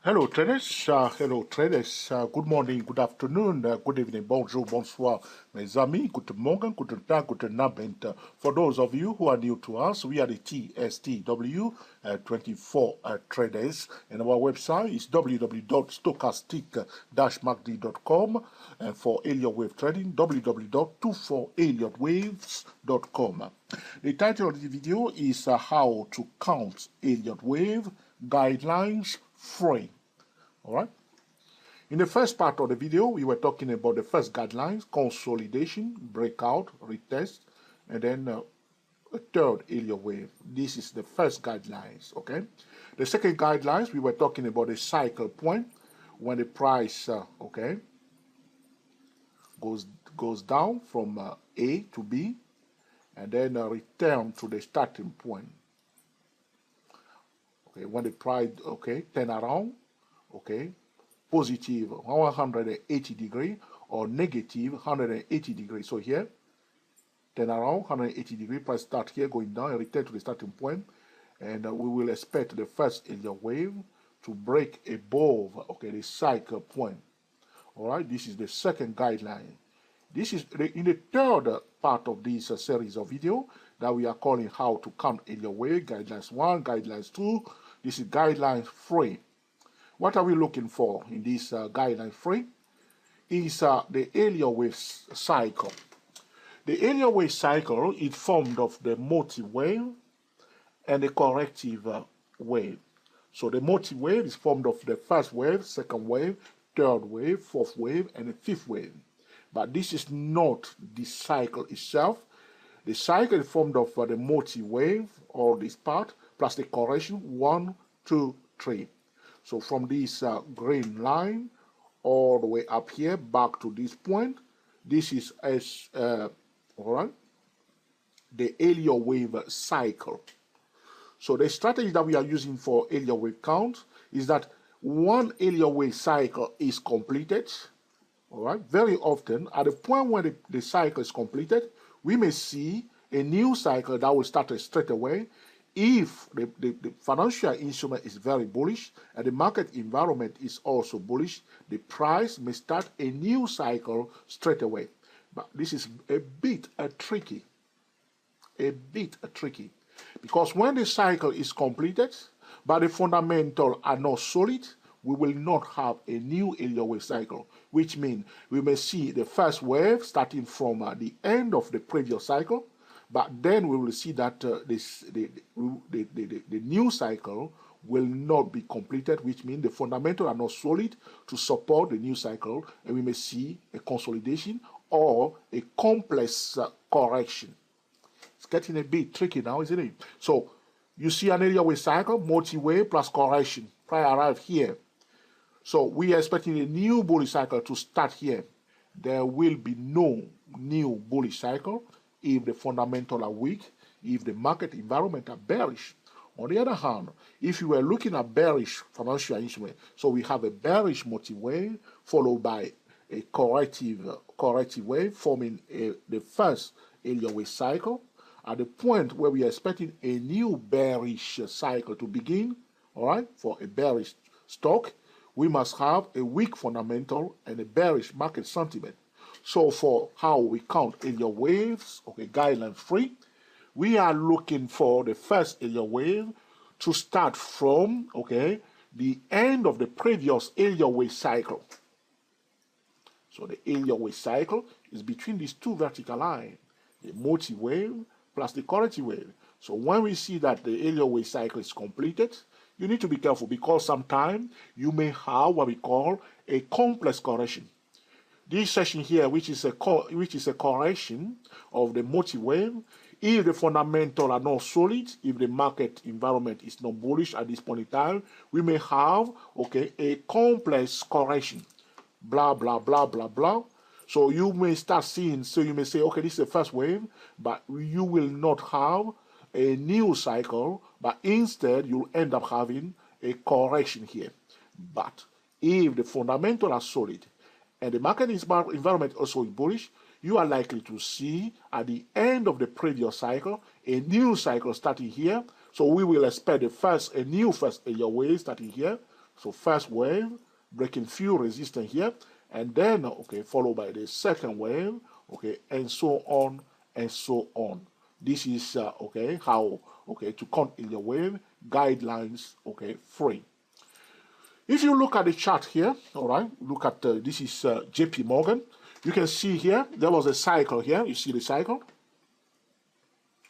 Hello traders, good morning, good afternoon, good evening, bonjour, bonsoir, mes amis, guten Morgen, guten Tag, guten Abend. For those of you who are new to us, we are the TSTW 24 traders, and our website is www.stochastic-macd.com, and for Elliott Wave Trading, www.24elliottwaves.com. The title of the video is How to Count Elliott Wave Guidelines Frame. All right. In the first part of the video, we were talking about the first guidelines: consolidation, breakout, retest, and then a third Elliott wave. This is the first guidelines. Okay. The second guidelines, we were talking about the cycle point when the price goes down from A to B, and then return to the starting point. Okay, when the price turn around, positive 180 degree or negative 180 degrees. So here, turn around 180 degree, price start here going down and return to the starting point, and we will expect the first Elliott wave to break above the cycle point. All right, this is the second guideline. This is in the third part of this series of video that we are calling How to Count Elliott Wave, Guidelines 1, Guidelines 2. This is Guidelines 3. What are we looking for in this Guideline 3? Is the Elliott Wave cycle. The Elliott Wave cycle is formed of the motive wave and the corrective wave. So the motive wave is formed of the first wave, second wave, third wave, fourth wave, and the fifth wave. But this is not the cycle itself. The cycle is formed of the motive wave, or this part, plus the correction, 1, 2, 3. So from this green line all the way up here back to this point, this is the Elliott wave cycle. So the strategy that we are using for Elliott wave count is that one Elliott wave cycle is completed. All right. Very often, at the point where the cycle is completed, we may see a new cycle that will start straight away. If the financial instrument is very bullish and the market environment is also bullish, the price may start a new cycle straight away. But this is a bit tricky. Because when the cycle is completed, but the fundamentals are not solid, we will not have a new Elliott wave cycle, which means we may see the first wave starting from the end of the previous cycle, but then we will see that the new cycle will not be completed, which means the fundamentals are not solid to support the new cycle, and we may see a consolidation or a complex correction. It's getting a bit tricky now, isn't it? So you see an Elliott wave cycle, multi-wave plus correction. Price arrive here. So we are expecting a new bullish cycle to start here. There will be no new bullish cycle if the fundamentals are weak, if the market environment are bearish. On the other hand, if you were looking at bearish financial instrument, so we have a bearish motive wave followed by a corrective wave forming the first Elliott wave cycle. At the point where we are expecting a new bearish cycle to begin, all right, for a bearish stock, we must have a weak fundamental and a bearish market sentiment. So for how we count Elliott waves, guideline 3, we are looking for the first Elliott wave to start from, the end of the previous Elliott wave cycle. So the Elliott wave cycle is between these two vertical lines, the motive wave plus the corrective wave. So when we see that the Elliott wave cycle is completed, you need to be careful because sometimes you may have what we call a complex correction. This session here, which is a correction of the motive wave, if the fundamentals are not solid, if the market environment is not bullish at this point in time, we may have a complex correction. Blah blah blah blah blah. So you may start seeing. So you may say, this is the first wave, but you will not have a new cycle, but instead you'll end up having a correction here. But if the fundamentals are solid and the market environment also is bullish, you are likely to see at the end of the previous cycle a new cycle starting here. So we will expect a new first Elliott wave starting here, So first wave, breaking few resistance here, and then, okay, followed by the second wave, okay, and so on and so on. This is, okay, how, okay, to count in your wave, guidelines, okay, free. If you look at the chart here, all right, look at, this is JP Morgan. You can see here, there was a cycle here. You see the cycle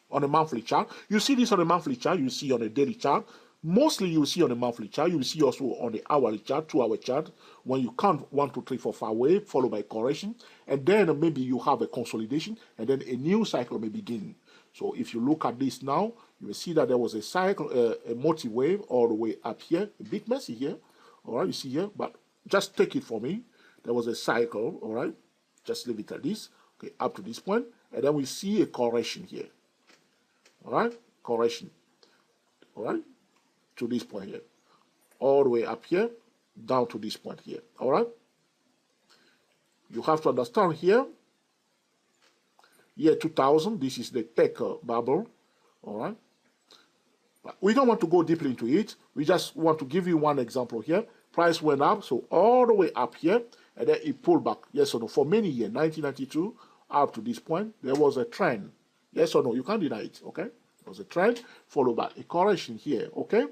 on a monthly chart. You see this on a monthly chart. You see on a daily chart. Mostly you see on a monthly chart. You will see also on the hourly chart, 2-hour chart, when you count 1, 2, 3, 4, 5 wave, followed by correction. And then maybe you have a consolidation, and then a new cycle may begin. So if you look at this now, you will see that there was a cycle, a multi-wave all the way up here, a bit messy here. All right, you see here, but just take it for me. There was a cycle, all right? Just leave it at this, okay, up to this point. And then we see a correction here. All right, correction, all right, to this point here, all the way up here, down to this point here, all right? You have to understand here, year 2000, this is the tech bubble, all right? But we don't want to go deeply into it. We just want to give you one example here. Price went up, so all the way up here, and then it pulled back, yes or no? For many years, 1992, up to this point, there was a trend. Yes or no? You can't deny it, okay? There was a trend, followed by a correction here, okay?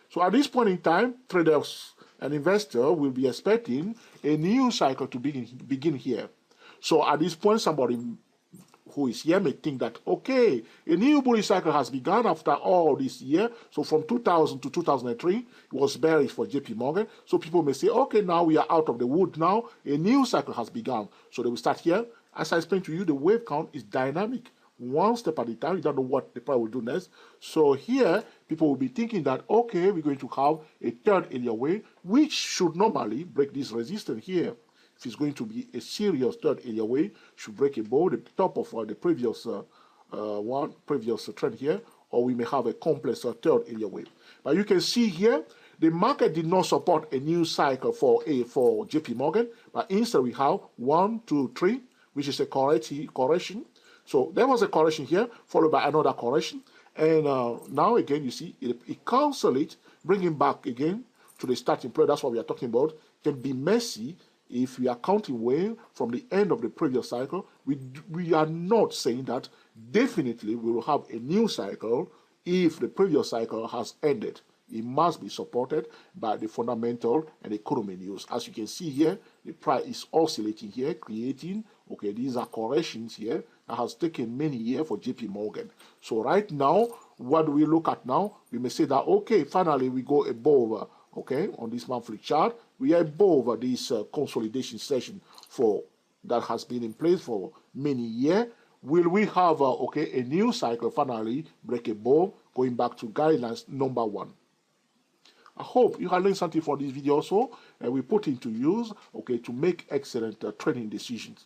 So at this point in time, traders and investors will be expecting a new cycle to begin here. So at this point, somebody who is here may think that, okay, a new bullish cycle has begun after all this year. So from 2000 to 2003, it was bearish for JP Morgan. So people may say, okay, now we are out of the wood now. A new cycle has begun. So they will start here. As I explained to you, the wave count is dynamic. One step at a time. You don't know what the price will do next. So here, people will be thinking that, okay, we're going to have a third area wave, which should normally break this resistance here. If it's going to be a serious third area wave, should break above the top of the previous trend here, or we may have a complex third area wave. But you can see here, the market did not support a new cycle for JP Morgan, but instead we have 1, 2, 3, which is a correction. So there was a correction here, followed by another correction. And now again, you see, it cancels it, bringing back again to the starting point. That's what we are talking about. It can be messy if we are counting wave from the end of the previous cycle. We are not saying that definitely we will have a new cycle if the previous cycle has ended. It must be supported by the fundamental and economy news. As you can see here, the price is oscillating here, creating, okay, these are corrections here that has taken many years for JP Morgan. So right now, what do we look at now? We may say that, okay, finally we go above, okay, on this monthly chart, we are above this consolidation session that has been in place for many years. Will we have, okay, a new cycle finally break above, going back to guidelines number 1? I hope you have learned something from this video also, and we put into use, okay, to make excellent trading decisions.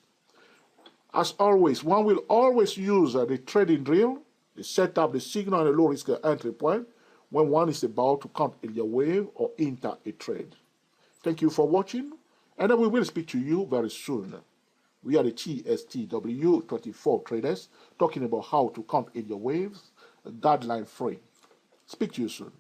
As always, one will always use the trading drill, the setup, the signal, and the low risk entry point when one is about to count in your wave or enter a trade. Thank you for watching, and we will speak to you very soon. We are the TSTW24 traders talking about how to count in your waves, guideline free. Speak to you soon.